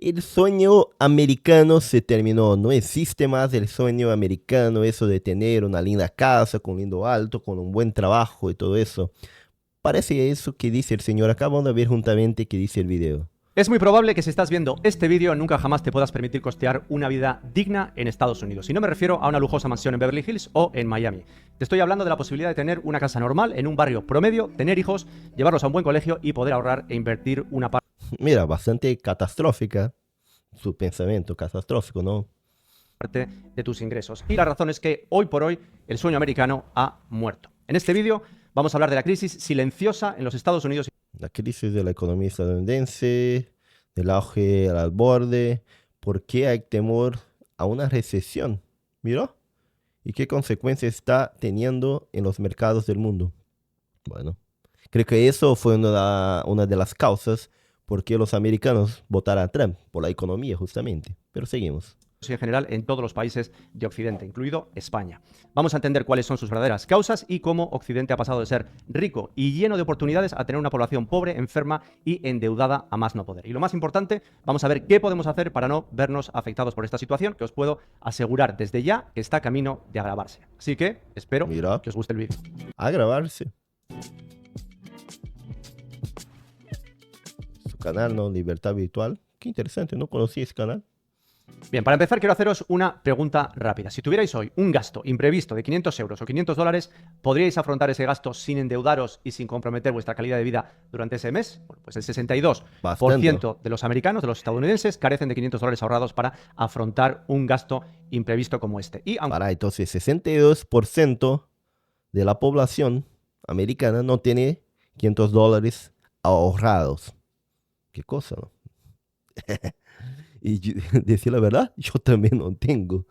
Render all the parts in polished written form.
El sueño americano se terminó. No existe más el sueño americano, eso de tener una linda casa, con lindo alto, con un buen trabajo y todo eso. Parece eso que dice el señor. Acá vamos a ver juntamente qué dice el video. Es muy probable que si estás viendo este vídeo nunca jamás te puedas permitir costear una vida digna en Estados Unidos. Y no me refiero a una lujosa mansión en Beverly Hills o en Miami. Te estoy hablando de la posibilidad de tener una casa normal en un barrio promedio, tener hijos, llevarlos a un buen colegio y poder ahorrar e invertir una Mira, bastante catastrófica su pensamiento, catastrófico, ¿no? parte de tus ingresos. Y la razón es que hoy por hoy el sueño americano ha muerto. En este vídeo vamos a hablar de la crisis silenciosa en los Estados Unidos. La crisis de la economía estadounidense, del auge al borde, ¿por qué hay temor a una recesión? Mira, ¿y qué consecuencias está teniendo en los mercados del mundo? Bueno, creo que eso fue una de las causas por qué los americanos votaron a Trump, por la economía justamente. Pero seguimos. Y en general en todos los países de Occidente, incluido España. Vamos a entender cuáles son sus verdaderas causas y cómo Occidente ha pasado de ser rico y lleno de oportunidades a tener una población pobre, enferma y endeudada a más no poder. Y lo más importante, vamos a ver qué podemos hacer para no vernos afectados por esta situación, que os puedo asegurar desde ya que está camino de agravarse. Así que espero Mira, que os guste el vídeo. a grabarse. Su canal, ¿no? Libertad Virtual. Qué interesante, no conocí ese canal. Bien, para empezar quiero haceros una pregunta rápida. Si tuvierais hoy un gasto imprevisto de 500 euros o 500 dólares, ¿podríais afrontar ese gasto sin endeudaros y sin comprometer vuestra calidad de vida durante ese mes? Bueno, pues el 62% de los americanos, de los estadounidenses, carecen de 500 dólares ahorrados para afrontar un gasto imprevisto como este. Y aunque Entonces, 62% de la población americana no tiene 500 dólares ahorrados. Qué cosa, ¿no? Y decir la verdad, yo también no tengo.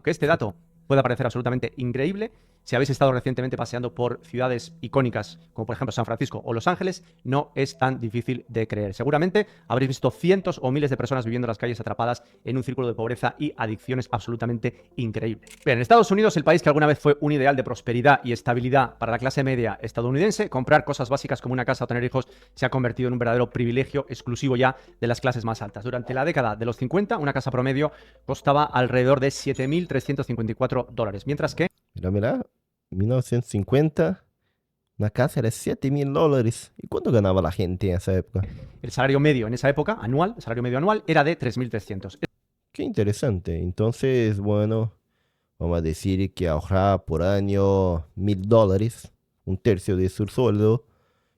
este dato pueda parecer absolutamente increíble, si habéis estado recientemente paseando por ciudades icónicas como por ejemplo San Francisco o Los Ángeles, no es tan difícil de creer. Seguramente habréis visto cientos o miles de personas viviendo en las calles atrapadas en un círculo de pobreza y adicciones absolutamente increíble. Bien, en Estados Unidos, el país que alguna vez fue un ideal de prosperidad y estabilidad para la clase media estadounidense, comprar cosas básicas como una casa o tener hijos se ha convertido en un verdadero privilegio exclusivo ya de las clases más altas. Durante la década de los 50, una casa promedio costaba alrededor de 7.354 dólares, mientras que Mira, 1950, una casa era 7.000 dólares. ¿Y cuánto ganaba la gente en esa época? el salario medio en esa época, anual, el salario medio anual, era de 3.300. Qué interesante. Entonces, bueno, vamos a decir que ahorrar por año 1.000 dólares, un tercio de su sueldo,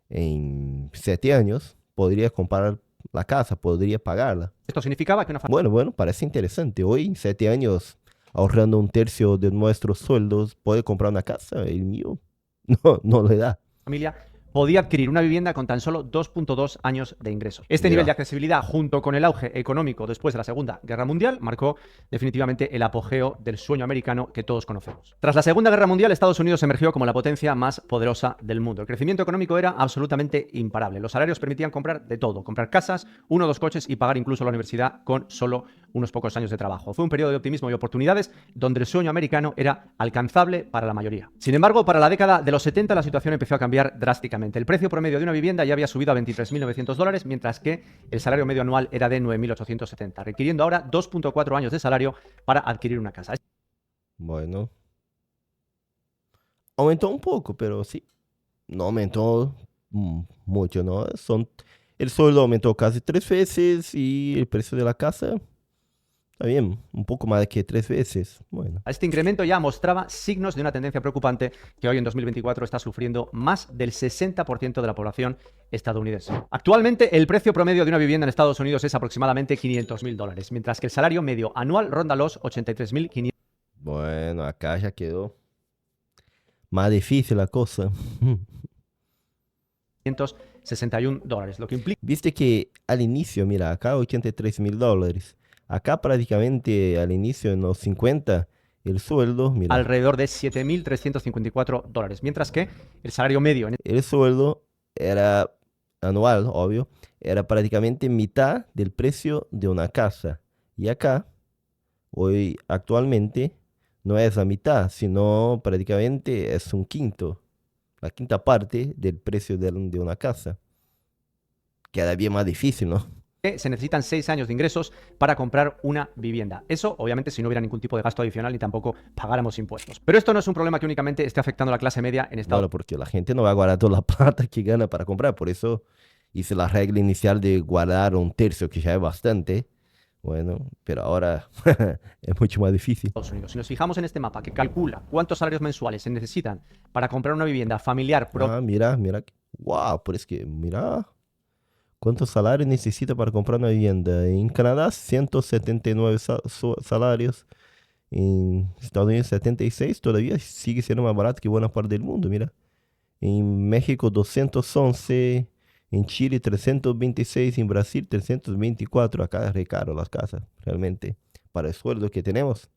en 7 años, podría comprar la casa, podría pagarla. Esto significaba que una Bueno, parece interesante. Hoy, en 7 años, ahorrando un tercio de nuestros sueldos, puede comprar una casa. El mío no le da. familia podía adquirir una vivienda con tan solo 2.2 años de ingresos. Este nivel de accesibilidad, junto con el auge económico después de la Segunda Guerra Mundial, marcó definitivamente el apogeo del sueño americano que todos conocemos. Tras la Segunda Guerra Mundial, Estados Unidos emergió como la potencia más poderosa del mundo. El crecimiento económico era absolutamente imparable. Los salarios permitían comprar de todo, comprar casas, 1 o 2 coches y pagar incluso la universidad con solo unos pocos años de trabajo. Fue un periodo de optimismo y oportunidades donde el sueño americano era alcanzable para la mayoría. Sin embargo, para la década de los 70 la situación empezó a cambiar drásticamente. El precio promedio de una vivienda ya había subido a 23.900 dólares, mientras que el salario medio anual era de 9.870, requiriendo ahora 2.4 años de salario para adquirir una casa. Bueno, aumentó un poco, pero sí, no aumentó mucho, ¿no? El sueldo aumentó casi 3 veces y el precio de la casa, está bien, un poco más que 3 veces. Bueno. Este incremento ya mostraba signos de una tendencia preocupante que hoy en 2024 está sufriendo más del 60% de la población estadounidense. Actualmente, el precio promedio de una vivienda en Estados Unidos es aproximadamente 500.000 dólares, mientras que el salario medio anual ronda los 83.500. Bueno, acá ya quedó más difícil la cosa. 61 dólares, lo que implica Viste que al inicio, mira, acá 83.000 dólares. Acá prácticamente al inicio, en los 50, el sueldo, mira, alrededor de 7.354 dólares, mientras que el salario medio en el sueldo era anual, obvio, era prácticamente mitad del precio de una casa. Y acá, hoy, actualmente, no es la mitad, sino prácticamente es un quinto, la quinta parte del precio de una casa. Cada día más difícil, ¿no? Se necesitan 6 años de ingresos para comprar una vivienda. Eso, obviamente, si no hubiera ningún tipo de gasto adicional ni tampoco pagáramos impuestos. Pero esto no es un problema que únicamente esté afectando a la clase media en Estados Bueno, porque la gente no va a guardar toda la plata que gana para comprar. Por eso hice la regla inicial de guardar un tercio, que ya es bastante. Bueno, pero ahora es mucho más difícil. Unidos. Si nos fijamos en este mapa que calcula cuántos salarios mensuales se necesitan para comprar una vivienda familiar Ah, mira, mira. Wow, pero es que, mira, ¿cuántos salarios necesita para comprar una vivienda? En Canadá, 179 salarios. En Estados Unidos, 76. Todavía sigue siendo más barato que buena parte del mundo, mira. En México, 211. En Chile, 326. En Brasil, 324. Acá es re caro las casas, realmente, para el sueldo que tenemos.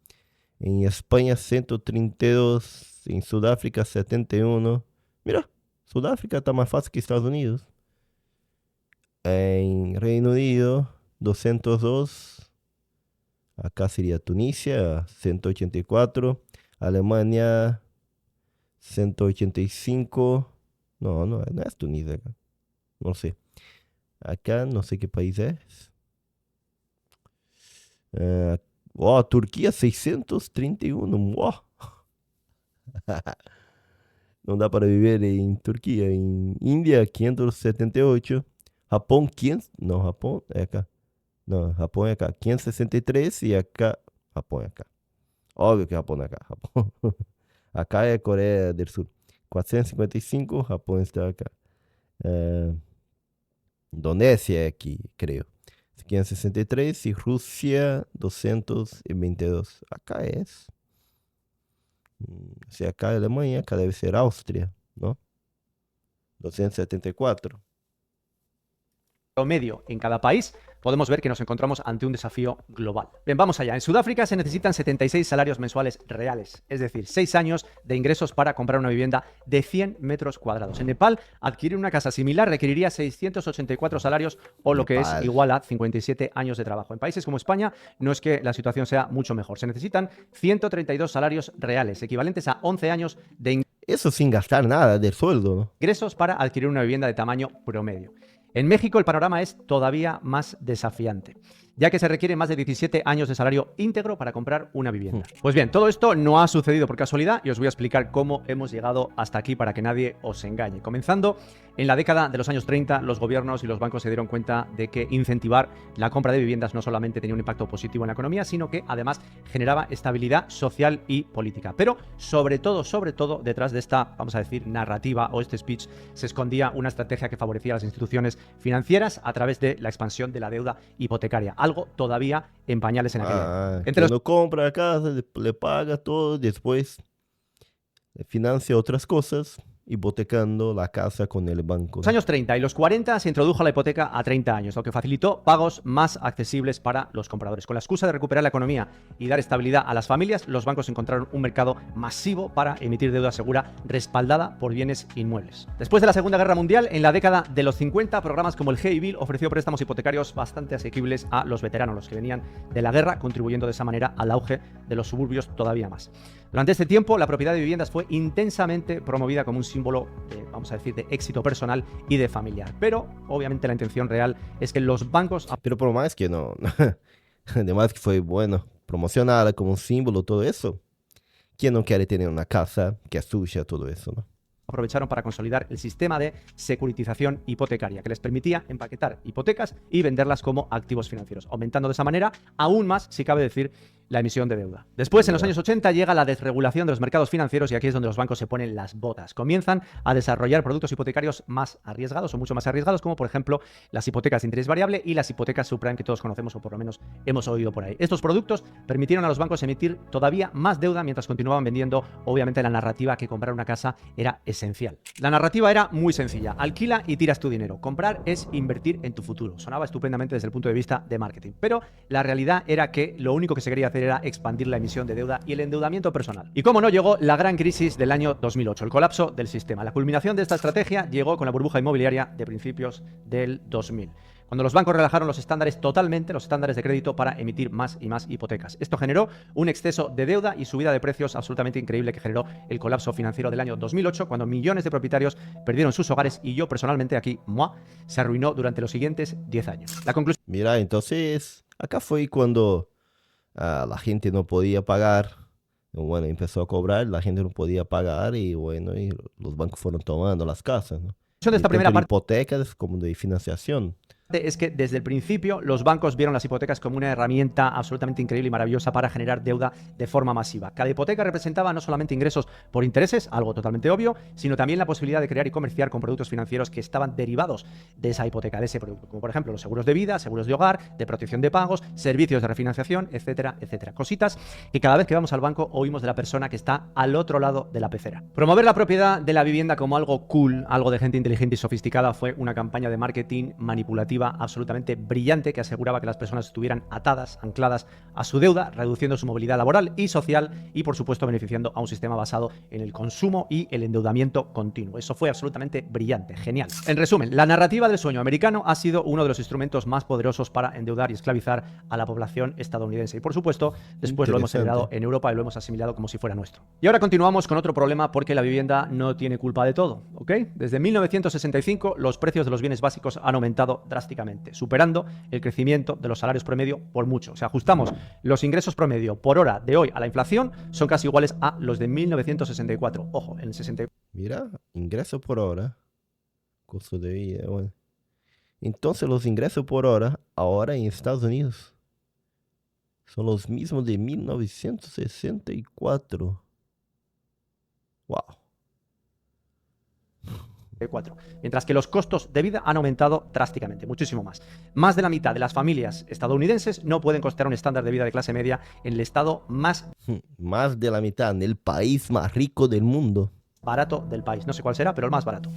En España, 132. En Sudáfrica, 71. Mira, Sudáfrica está más fácil que Estados Unidos. En Reino Unido, 202. Acá sería Tunisia, 184. Alemania, 185. No, no, no es Tunisia acá. No sé. Acá no sé qué país es. Turquía, 631. Wow. No da para vivir en Turquía. En India, 578. Japón, 500. No, Japón es acá. No, Japón es acá. 563 y acá. Japón es acá. Obvio que Japón es acá. Japón. Acá es Corea del Sur. 455, Japón está acá. Indonesia es aquí, creo. 563 y Rusia 222. Acá es. Si acá es Alemania, acá debe ser Austria, ¿no? 274. Promedio en cada país, podemos ver que nos encontramos ante un desafío global. Bien, vamos allá. En Sudáfrica se necesitan 76 salarios mensuales reales, es decir, 6 años de ingresos para comprar una vivienda de 100 metros cuadrados. En Nepal, adquirir una casa similar requeriría 684 salarios o lo que es igual a 57 años de trabajo. En países como España no es que la situación sea mucho mejor. Se necesitan 132 salarios reales, equivalentes a 11 años de Eso sin gastar nada del sueldo, ¿no? ingresos para adquirir una vivienda de tamaño promedio. En México el panorama es todavía más desafiante, ya que se requiere más de 17 años de salario íntegro para comprar una vivienda. Pues bien, todo esto no ha sucedido por casualidad y os voy a explicar cómo hemos llegado hasta aquí para que nadie os engañe. Comenzando en la década de los años 30, los gobiernos y los bancos se dieron cuenta de que incentivar la compra de viviendas no solamente tenía un impacto positivo en la economía, sino que además generaba estabilidad social y política. Pero sobre todo, detrás de esta, vamos a decir, narrativa o este speech, se escondía una estrategia que favorecía a las instituciones financieras a través de la expansión de la deuda hipotecaria, algo todavía en pañales en aquella época. Entre no compra la casa, le paga todo, después financia otras cosas, hipotecando la casa con el banco. En los años 30 y los 40 se introdujo la hipoteca a 30 años, lo que facilitó pagos más accesibles para los compradores. Con la excusa de recuperar la economía y dar estabilidad a las familias, los bancos encontraron un mercado masivo para emitir deuda segura respaldada por bienes inmuebles. Después de la Segunda Guerra Mundial, en la década de los 50, programas como el Hey Bill ofreció préstamos hipotecarios bastante asequibles a los veteranos, los que venían de la guerra, contribuyendo de esa manera al auge de los suburbios todavía más. Durante este tiempo, la propiedad de viviendas fue intensamente promovida como un símbolo, vamos a decir, de éxito personal y de familiar. Pero, obviamente, la intención real es que los bancos... Pero por más que no... Además que fue bueno promocionada como un símbolo, todo eso. ¿Quién no quiere tener una casa que es suya, todo eso, no? Aprovecharon para consolidar el sistema de securitización hipotecaria, que les permitía empaquetar hipotecas y venderlas como activos financieros, aumentando de esa manera aún más, si cabe decir, la emisión de deuda. Después, en los años 80, llega la desregulación de los mercados financieros y aquí es donde los bancos se ponen las botas. Comienzan a desarrollar productos hipotecarios más arriesgados o mucho más arriesgados, como por ejemplo las hipotecas de interés variable y las hipotecas subprime que todos conocemos o por lo menos hemos oído por ahí. Estos productos permitieron a los bancos emitir todavía más deuda mientras continuaban vendiendo, obviamente, la narrativa que comprar una casa era esencial. La narrativa era muy sencilla: alquila y tiras tu dinero. Comprar es invertir en tu futuro. Sonaba estupendamente desde el punto de vista de marketing, pero la realidad era que lo único que se quería hacer era expandir la emisión de deuda y el endeudamiento personal. Y cómo no, llegó la gran crisis del año 2008, el colapso del sistema. La culminación de esta estrategia llegó con la burbuja inmobiliaria de principios del 2000. cuando los bancos relajaron los estándares totalmente, los estándares de crédito para emitir más y más hipotecas. Esto generó un exceso de deuda y subida de precios absolutamente increíble que generó el colapso financiero del año 2008, cuando millones de propietarios perdieron sus hogares y yo personalmente aquí, se arruinó durante los siguientes 10 años. La conclusión... Mira, entonces, acá fue cuando la gente no podía pagar. Bueno, empezó a cobrar, la gente no podía pagar y bueno, y los bancos fueron tomando las casas, ¿no? de esta primera Tanto de parte hipotecas como de financiación. es que desde el principio los bancos vieron las hipotecas como una herramienta absolutamente increíble y maravillosa para generar deuda de forma masiva. Cada hipoteca representaba no solamente ingresos por intereses, algo totalmente obvio, sino también la posibilidad de crear y comerciar con productos financieros que estaban derivados de esa hipoteca, de ese producto, como por ejemplo los seguros de vida, seguros de hogar, de protección de pagos, servicios de refinanciación, etcétera, etcétera. Cositas que cada vez que vamos al banco oímos de la persona que está al otro lado de la pecera. Promover la propiedad de la vivienda como algo cool, algo de gente inteligente y sofisticada, fue una campaña de marketing manipulativa absolutamente brillante que aseguraba que las personas estuvieran atadas, ancladas a su deuda, reduciendo su movilidad laboral y social y, por supuesto, beneficiando a un sistema basado en el consumo y el endeudamiento continuo. Eso fue absolutamente brillante, genial. En resumen, la narrativa del sueño americano ha sido uno de los instrumentos más poderosos para endeudar y esclavizar a la población estadounidense. Y, por supuesto, después lo hemos heredado en Europa y lo hemos asimilado como si fuera nuestro. Y ahora continuamos con otro problema porque la vivienda no tiene culpa de todo, ¿ok? Desde 1965 los precios de los bienes básicos han aumentado drásticamente, superando el crecimiento de los salarios promedio por mucho. O sea, ajustamos los ingresos promedio por hora de hoy a la inflación, son casi iguales a los de 1964. Ojo, en el 64. Mira, ingreso por hora, costo de vida, bueno. Entonces los ingresos por hora ahora en Estados Unidos son los mismos de 1964. Wow. Mientras que los costos de vida han aumentado drásticamente, muchísimo más. Más de la mitad de las familias estadounidenses no pueden costear un estándar de vida de clase media en el estado más de la mitad, en el país más rico del mundo. Barato del país. No sé cuál será, pero el más barato.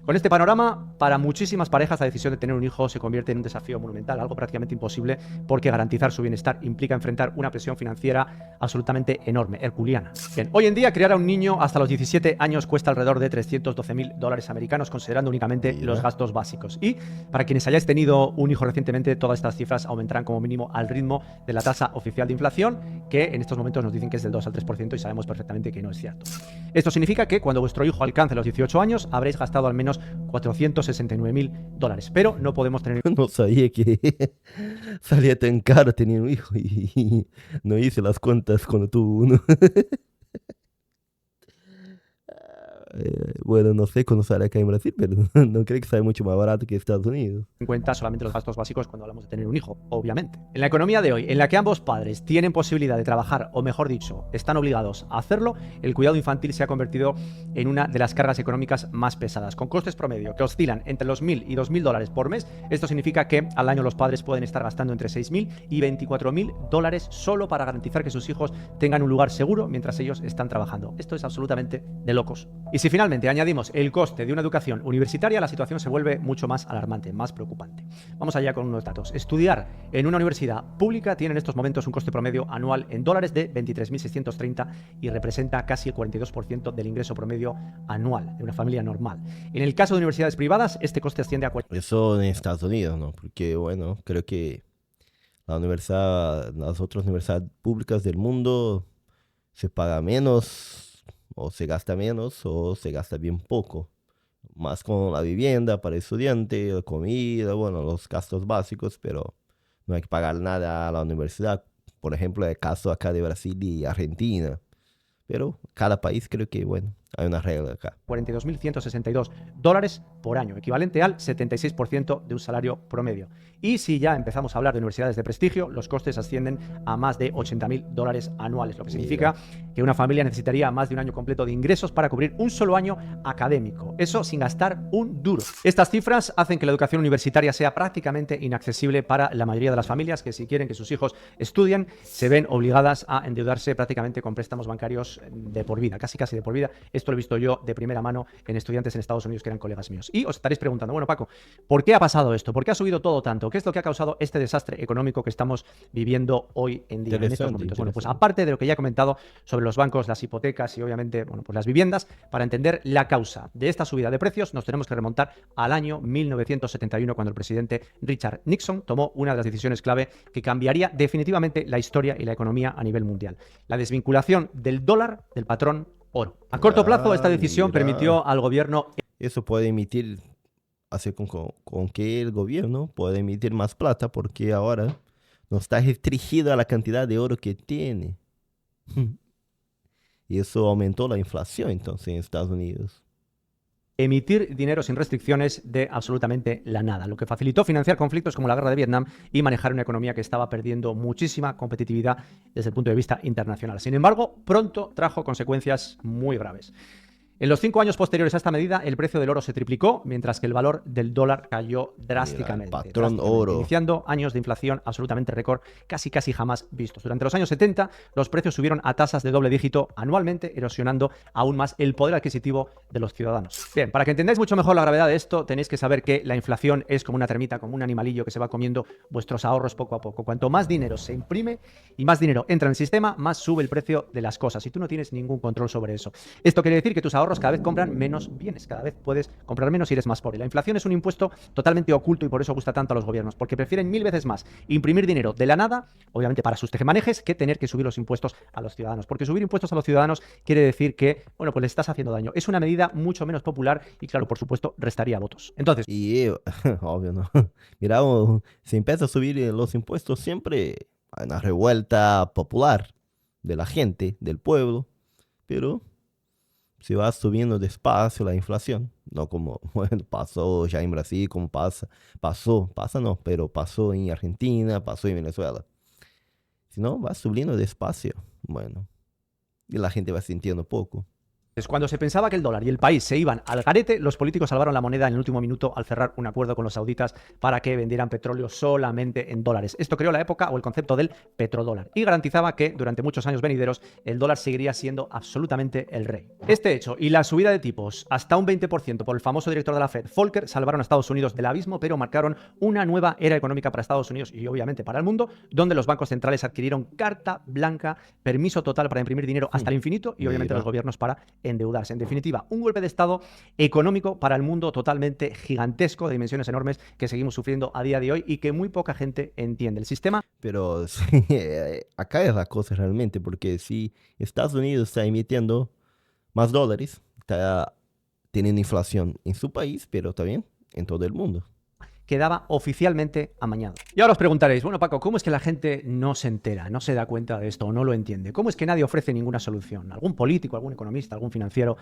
Con este panorama, para muchísimas parejas la decisión de tener un hijo se convierte en un desafío monumental, algo prácticamente imposible, porque garantizar su bienestar implica enfrentar una presión financiera absolutamente enorme, herculeana. Bien, hoy en día criar a un niño hasta los 17 años cuesta alrededor de $312.000 americanos, considerando únicamente los gastos básicos. Y para quienes hayáis tenido un hijo recientemente, todas estas cifras aumentarán como mínimo al ritmo de la tasa oficial de inflación, que en estos momentos nos dicen que es del 2 al 3% y sabemos perfectamente que no es cierto. Esto significa que cuando vuestro hijo alcance los 18 años, habréis gastado al menos $469.000. Pero no podemos tener... No sabía que salía tan caro tener un hijo y no hice las cuentas cuando tuve uno. Bueno, no sé cuándo sale acá en Brasil, pero no creo que sea mucho más barato que Estados Unidos. En cuenta solamente los gastos básicos cuando hablamos de tener un hijo, obviamente. En la economía de hoy, en la que ambos padres tienen posibilidad de trabajar, o mejor dicho, están obligados a hacerlo, el cuidado infantil se ha convertido en una de las cargas económicas más pesadas. Con costes promedio que oscilan entre los $1.000 y $2.000 por mes, esto significa que al año los padres pueden estar gastando entre $6.000 y $24.000 solo para garantizar que sus hijos tengan un lugar seguro mientras ellos están trabajando. Esto es absolutamente de locos. Y si finalmente añadimos el coste de una educación universitaria, la situación se vuelve mucho más alarmante, más preocupante. Vamos allá con unos datos. Estudiar en una universidad pública tiene en estos momentos un coste promedio anual en dólares de 23.630 y representa casi el 42% del ingreso promedio anual de una familia normal. En el caso de universidades privadas, este coste asciende a... Eso en Estados Unidos, ¿no? Porque, bueno, creo que las otras universidades públicas del mundo se paga menos, o se gasta menos, o se gasta bien poco. Más con la vivienda para el estudiante, la comida, bueno, los gastos básicos, pero no hay que pagar nada a la universidad. Por ejemplo, el caso acá de Brasil y Argentina. Pero cada país creo que, bueno, hay una regla acá. $42.162 por año, equivalente al 76% de un salario promedio. Y si ya empezamos a hablar de universidades de prestigio, los costes ascienden a más de $80.000 anuales, lo que significa que una familia necesitaría más de un año completo de ingresos para cubrir un solo año académico. Eso sin gastar un duro. Estas cifras hacen que la educación universitaria sea prácticamente inaccesible para la mayoría de las familias que, si quieren que sus hijos estudien, se ven obligadas a endeudarse prácticamente con préstamos bancarios de por vida, casi de por vida. Esto lo he visto yo de primera mano en estudiantes en Estados Unidos que eran colegas míos. Y os estaréis preguntando, bueno, Paco, ¿por qué ha pasado esto? ¿Por qué ha subido todo tanto? ¿Qué es lo que ha causado este desastre económico que estamos viviendo hoy en día, en estos momentos? Bueno, pues aparte de lo que ya he comentado sobre los bancos, las hipotecas y obviamente, bueno, pues las viviendas, para entender la causa de esta subida de precios nos tenemos que remontar al año 1971, cuando el presidente Richard Nixon tomó una de las decisiones clave que cambiaría definitivamente la historia y la economía a nivel mundial: la desvinculación del dólar del patrón oro. A corto plazo, esta decisión permitió al gobierno... Eso puede emitir, hacer con que el gobierno pueda emitir más plata, porque ahora no está restringido a la cantidad de oro que tiene. Y eso aumentó la inflación entonces en Estados Unidos. Emitir dinero sin restricciones de absolutamente la nada, lo que facilitó financiar conflictos como la guerra de Vietnam y manejar una economía que estaba perdiendo muchísima competitividad desde el punto de vista internacional. Sin embargo, pronto trajo consecuencias muy graves. En los 5 años posteriores a esta medida, el precio del oro se triplicó, mientras que el valor del dólar cayó drásticamente. Mira, el patrón oro. Iniciando años de inflación absolutamente récord, casi jamás vistos. Durante los años 70, los precios subieron a tasas de doble dígito anualmente, erosionando aún más el poder adquisitivo de los ciudadanos. Bien, para que entendáis mucho mejor la gravedad de esto, tenéis que saber que la inflación es como una termita, como un animalillo que se va comiendo vuestros ahorros poco a poco. Cuanto más dinero se imprime y más dinero entra en el sistema, más sube el precio de las cosas, y tú no tienes ningún control sobre eso. Esto quiere decir que tus ahorros cada vez compran menos bienes, cada vez puedes comprar menos y eres más pobre. La inflación es un impuesto totalmente oculto y por eso gusta tanto a los gobiernos, porque prefieren 1000 veces más imprimir dinero de la nada, obviamente para sus tejemanejes, que tener que subir los impuestos a los ciudadanos, porque subir impuestos a los ciudadanos quiere decir que, bueno, pues le estás haciendo daño. Es una medida mucho menos popular y, claro, por supuesto, restaría votos. Entonces... Y obvio, ¿no? Mira, se empieza a subir los impuestos, siempre hay una revuelta popular de la gente, del pueblo, pero se va subiendo despacio la inflación, no como, bueno, pasó ya en Brasil, como pasó en Argentina, pasó en Venezuela. Sino va subiendo despacio, bueno, y la gente va sintiendo poco. Cuando se pensaba que el dólar y el país se iban al garete, los políticos salvaron la moneda en el último minuto al cerrar un acuerdo con los sauditas para que vendieran petróleo solamente en dólares. Esto creó la época o el concepto del petrodólar y garantizaba que durante muchos años venideros el dólar seguiría siendo absolutamente el rey. Este hecho y la subida de tipos hasta un 20% por el famoso director de la Fed, Volcker, salvaron a Estados Unidos del abismo, pero marcaron una nueva era económica para Estados Unidos y obviamente para el mundo, donde los bancos centrales adquirieron carta blanca, permiso total para imprimir dinero hasta el infinito y obviamente los gobiernos para endeudarse. En definitiva, un golpe de estado económico para el mundo totalmente gigantesco, de dimensiones enormes, que seguimos sufriendo a día de hoy y que muy poca gente entiende. El sistema... Pero sí, acá es la cosa realmente, porque si Estados Unidos está emitiendo más dólares, está teniendo inflación en su país, pero también en todo el mundo. Quedaba oficialmente amañado. Y ahora os preguntaréis, bueno, Paco, ¿cómo es que la gente no se entera, no se da cuenta de esto o no lo entiende? ¿Cómo es que nadie ofrece ninguna solución? ¿Algún político, algún economista, algún financiero?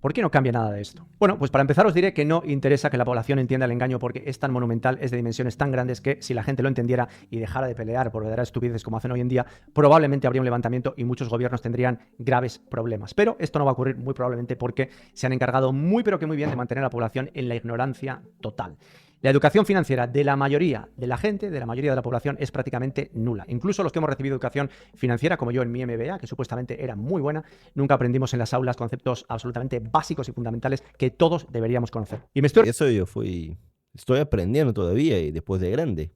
¿Por qué no cambia nada de esto? Bueno, pues para empezar os diré que no interesa que la población entienda el engaño, porque es tan monumental, es de dimensiones tan grandes que si la gente lo entendiera y dejara de pelear por verdaderas estupideces como hacen hoy en día, probablemente habría un levantamiento y muchos gobiernos tendrían graves problemas. Pero esto no va a ocurrir muy probablemente porque se han encargado muy pero que muy bien de mantener a la población en la ignorancia total. La educación financiera de la mayoría de la gente, de la mayoría de la población, es prácticamente nula. Incluso los que hemos recibido educación financiera, como yo en mi MBA, que supuestamente era muy buena, nunca aprendimos en las aulas conceptos absolutamente básicos y fundamentales que todos deberíamos conocer. Y me estoy... Eso estoy aprendiendo todavía y después de grande.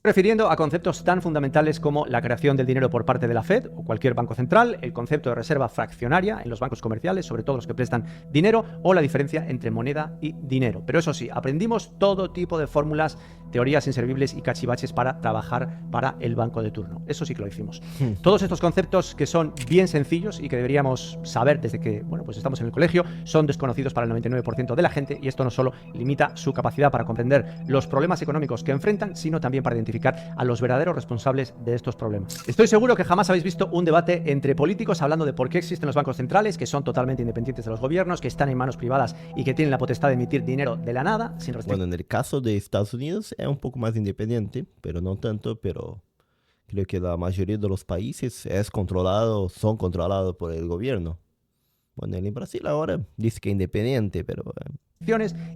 Refiriendo a conceptos tan fundamentales como la creación del dinero por parte de la Fed o cualquier banco central, el concepto de reserva fraccionaria en los bancos comerciales, sobre todo los que prestan dinero, o la diferencia entre moneda y dinero. Pero eso sí, aprendimos todo tipo de fórmulas, teorías inservibles y cachivaches para trabajar para el banco de turno. Eso sí que lo hicimos. Todos estos conceptos que son bien sencillos y que deberíamos saber desde que, bueno, pues estamos en el colegio, son desconocidos para el 99% de la gente, y esto no solo limita su capacidad para comprender los problemas económicos que enfrentan, sino también para identificar a los verdaderos responsables de estos problemas. Estoy seguro que jamás habéis visto un debate entre políticos hablando de por qué existen los bancos centrales, que son totalmente independientes de los gobiernos, que están en manos privadas y que tienen la potestad de emitir dinero de la nada, sin restricciones. Bueno, en el caso de Estados Unidos es un poco más independiente, pero no tanto, pero creo que la mayoría de los países son controlados por el gobierno. Bueno, en Brasil ahora dice que es independiente, pero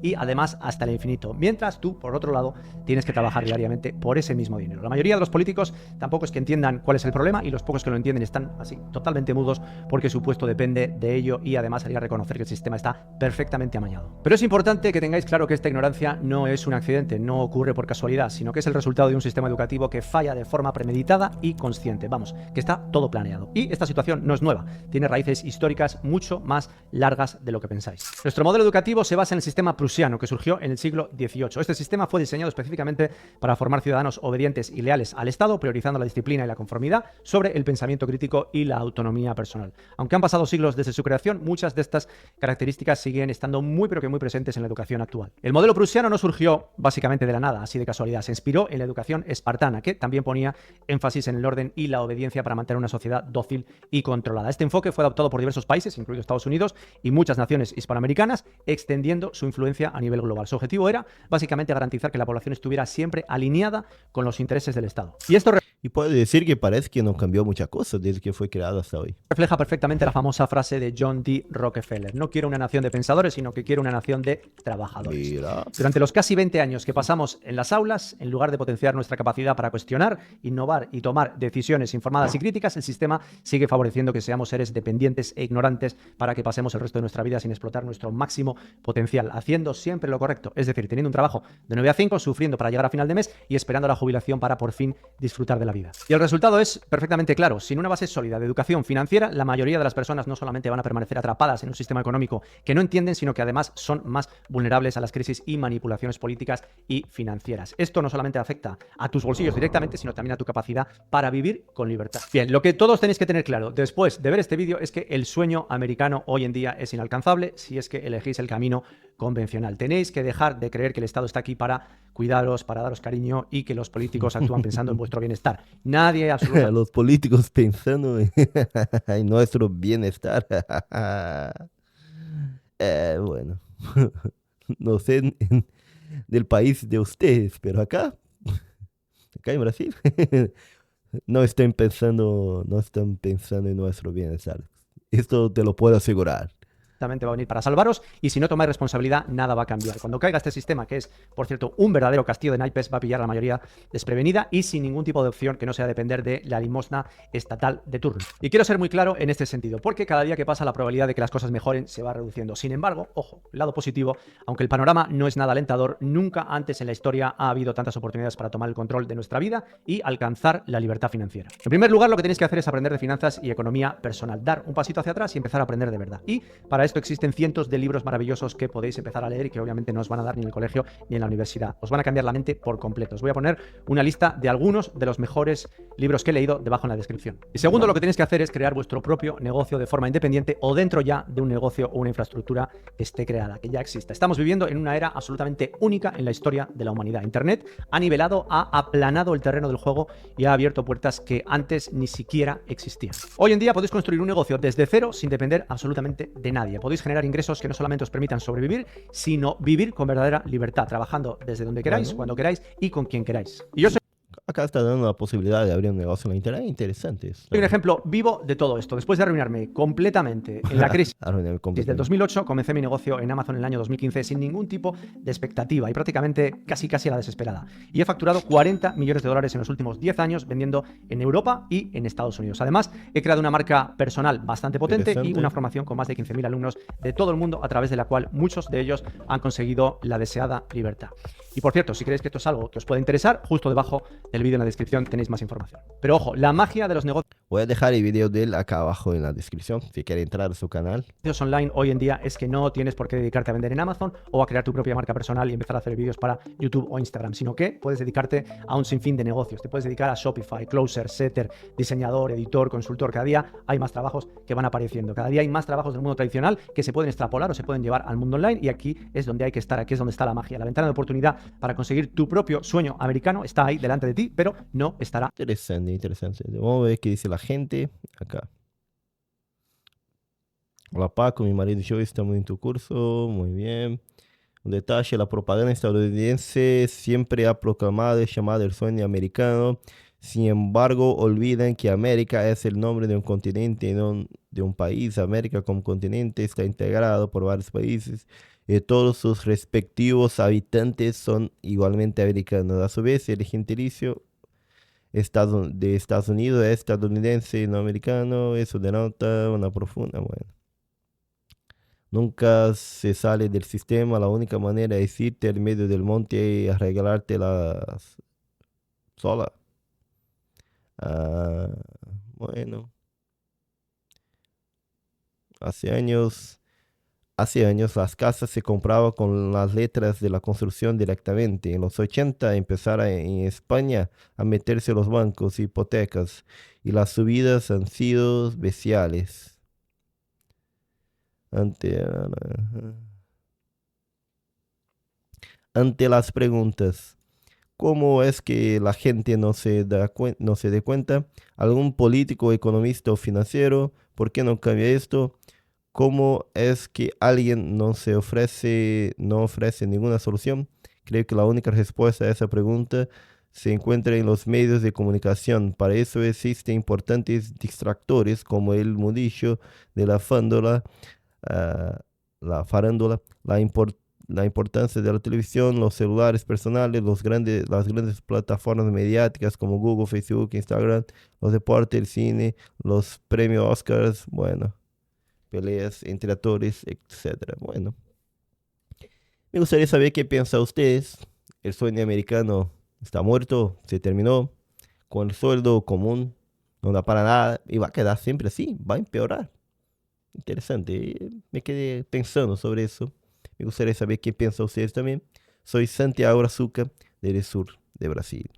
y además hasta el infinito, mientras tú, por otro lado, tienes que trabajar diariamente por ese mismo dinero. La mayoría de los políticos tampoco es que entiendan cuál es el problema y los pocos que lo entienden están así, totalmente mudos, porque su puesto depende de ello y además haría reconocer que el sistema está perfectamente amañado. Pero es importante que tengáis claro que esta ignorancia no es un accidente, no ocurre por casualidad, sino que es el resultado de un sistema educativo que falla de forma premeditada y consciente. Vamos, que está todo planeado. Y esta situación no es nueva, tiene raíces históricas mucho más largas de lo que pensáis. Nuestro modelo educativo se basa en el sistema prusiano, que surgió en el siglo XVIII. Este sistema fue diseñado específicamente para formar ciudadanos obedientes y leales al Estado, priorizando la disciplina y la conformidad sobre el pensamiento crítico y la autonomía personal. Aunque han pasado siglos desde su creación, muchas de estas características siguen estando muy pero que muy presentes en la educación actual. El modelo prusiano no surgió básicamente de la nada, así de casualidad. Se inspiró en la educación espartana, que también ponía énfasis en el orden y la obediencia para mantener una sociedad dócil y controlada. Este enfoque fue adoptado por diversos países, incluidos Estados Unidos y muchas naciones hispanoamericanas, extendiendo su influencia a nivel global. Su objetivo era básicamente garantizar que la población estuviera siempre alineada con los intereses del Estado. Y puede decir que parece que no cambió muchas cosas desde que fue creado hasta hoy. Refleja perfectamente la famosa frase de John D. Rockefeller: no quiero una nación de pensadores, sino que quiero una nación de trabajadores. Mira. Durante los casi 20 años que pasamos en las aulas, en lugar de potenciar nuestra capacidad para cuestionar, innovar y tomar decisiones informadas y críticas, el sistema sigue favoreciendo que seamos seres dependientes e ignorantes para que pasemos el resto de nuestra vida sin explotar nuestro máximo potencial, haciendo siempre lo correcto, es decir, teniendo un trabajo de 9 a 5, sufriendo para llegar a final de mes y esperando la jubilación para por fin disfrutar de la vida. Y el resultado es perfectamente claro: sin una base sólida de educación financiera, la mayoría de las personas no solamente van a permanecer atrapadas en un sistema económico que no entienden, sino que además son más vulnerables a las crisis y manipulaciones políticas y financieras. Esto no solamente afecta a tus bolsillos directamente, sino también a tu capacidad para vivir con libertad. Bien, lo que todos tenéis que tener claro después de ver este vídeo es que el sueño americano hoy en día es inalcanzable si es que elegís el camino convencional. Tenéis que dejar de creer que el Estado está aquí para cuidaros, para daros cariño y que los políticos actúan pensando en vuestro bienestar. Nadie absolutamente... Los políticos pensando en nuestro bienestar. Bueno, no sé del país de ustedes, pero acá en Brasil, no están pensando en nuestro bienestar. Esto te lo puedo asegurar. Va a venir para salvaros, y si no tomáis responsabilidad, nada va a cambiar. Cuando caiga este sistema, que es, por cierto, un verdadero castillo de naipes, va a pillar a la mayoría desprevenida y sin ningún tipo de opción que no sea depender de la limosna estatal de turno. Y quiero ser muy claro en este sentido, porque cada día que pasa la probabilidad de que las cosas mejoren se va reduciendo. Sin embargo, ojo, lado positivo, aunque el panorama no es nada alentador, nunca antes en la historia ha habido tantas oportunidades para tomar el control de nuestra vida y alcanzar la libertad financiera. En primer lugar, lo que tenéis que hacer es aprender de finanzas y economía personal, dar un pasito hacia atrás y empezar a aprender de verdad. Y para esto existen cientos de libros maravillosos que podéis empezar a leer y que obviamente no os van a dar ni en el colegio ni en la universidad. Os van a cambiar la mente por completo. Os voy a poner una lista de algunos de los mejores libros que he leído debajo en la descripción. Y segundo, lo que tenéis que hacer es crear vuestro propio negocio de forma independiente o dentro ya de un negocio o una infraestructura que esté creada, que ya exista. Estamos viviendo en una era absolutamente única en la historia de la humanidad. Internet ha nivelado, ha aplanado el terreno del juego y ha abierto puertas que antes ni siquiera existían. Hoy en día podéis construir un negocio desde cero sin depender absolutamente de nadie. Podéis generar ingresos que no solamente os permitan sobrevivir, sino vivir con verdadera libertad, trabajando desde donde queráis, cuando queráis y con quien queráis. Y yo soy Acá está dando la posibilidad de abrir un negocio en la internet. Interesante. un ejemplo vivo de todo esto. Después de arruinarme completamente en la crisis desde el 2008, comencé mi negocio en Amazon en el año 2015 sin ningún tipo de expectativa y prácticamente casi a la desesperada. Y he facturado 40 millones de dólares en los últimos 10 años vendiendo en Europa y en Estados Unidos. Además, he creado una marca personal bastante potente y una formación con más de 15.000 alumnos de todo el mundo, a través de la cual muchos de ellos han conseguido la deseada libertad. Y por cierto, si creéis que esto es algo que os puede interesar, justo debajo del vídeo en la descripción tenéis más información. Pero ojo, la magia de los negocios Voy a dejar el video de él acá abajo en la descripción, si quiere entrar a su canal. online hoy en día es que no tienes por qué dedicarte a vender en Amazon o a crear tu propia marca personal y empezar a hacer vídeos para YouTube o Instagram, sino que puedes dedicarte a un sinfín de negocios. Te puedes dedicar a Shopify, Closer, Setter, diseñador, editor, consultor. Cada día hay más trabajos que van apareciendo. Cada día hay más trabajos del mundo tradicional que se pueden extrapolar o se pueden llevar al mundo online, y aquí es donde hay que estar, aquí es donde está la magia. La ventana de oportunidad para conseguir tu propio sueño americano está ahí delante de ti, pero no estará. Interesante, interesante. Vamos a ver qué dice la gente acá. Hola Paco, mi marido y yo estamos en tu curso. Muy bien. Un detalle: la propaganda estadounidense siempre ha proclamado y llamado el sueño americano. Sin embargo, olvidan que América es el nombre de un continente y no de un país. América como continente está integrado por varios países y todos sus respectivos habitantes son igualmente americanos. A su vez, el gentilicio de Estados Unidos es estadounidense, no americano. Eso denota una profunda, bueno. Nunca se sale del sistema, la única manera es irte al medio del monte y arreglártela sola. Ah, bueno, hace años, hace años las casas se compraban con las letras de la construcción directamente. En los 80 empezaron en España a meterse los bancos, hipotecas, y las subidas han sido bestiales. Ante, ante las preguntas, ¿cómo es que la gente no se dé cuenta? ¿Algún político, economista o financiero? ¿Por qué no cambia esto? ¿Cómo es que alguien no ofrece ninguna solución? Creo que la única respuesta a esa pregunta se encuentra en los medios de comunicación. Para eso existen importantes distractores como el mundillo de ah, la farándula, la importancia de la televisión, los celulares personales, las grandes plataformas mediáticas como Google, Facebook, Instagram, los deportes, el cine, los premios Oscars, bueno, peleas entre actores, etcétera. Bueno, me gustaría saber qué piensan ustedes. El sueño americano está muerto, se terminó. Con el sueldo común no da para nada y va a quedar siempre así, va a empeorar. Interesante. Me quedé pensando sobre eso. Me gustaría saber qué piensan ustedes también. Soy Santiago Azuca, del sur de Brasil.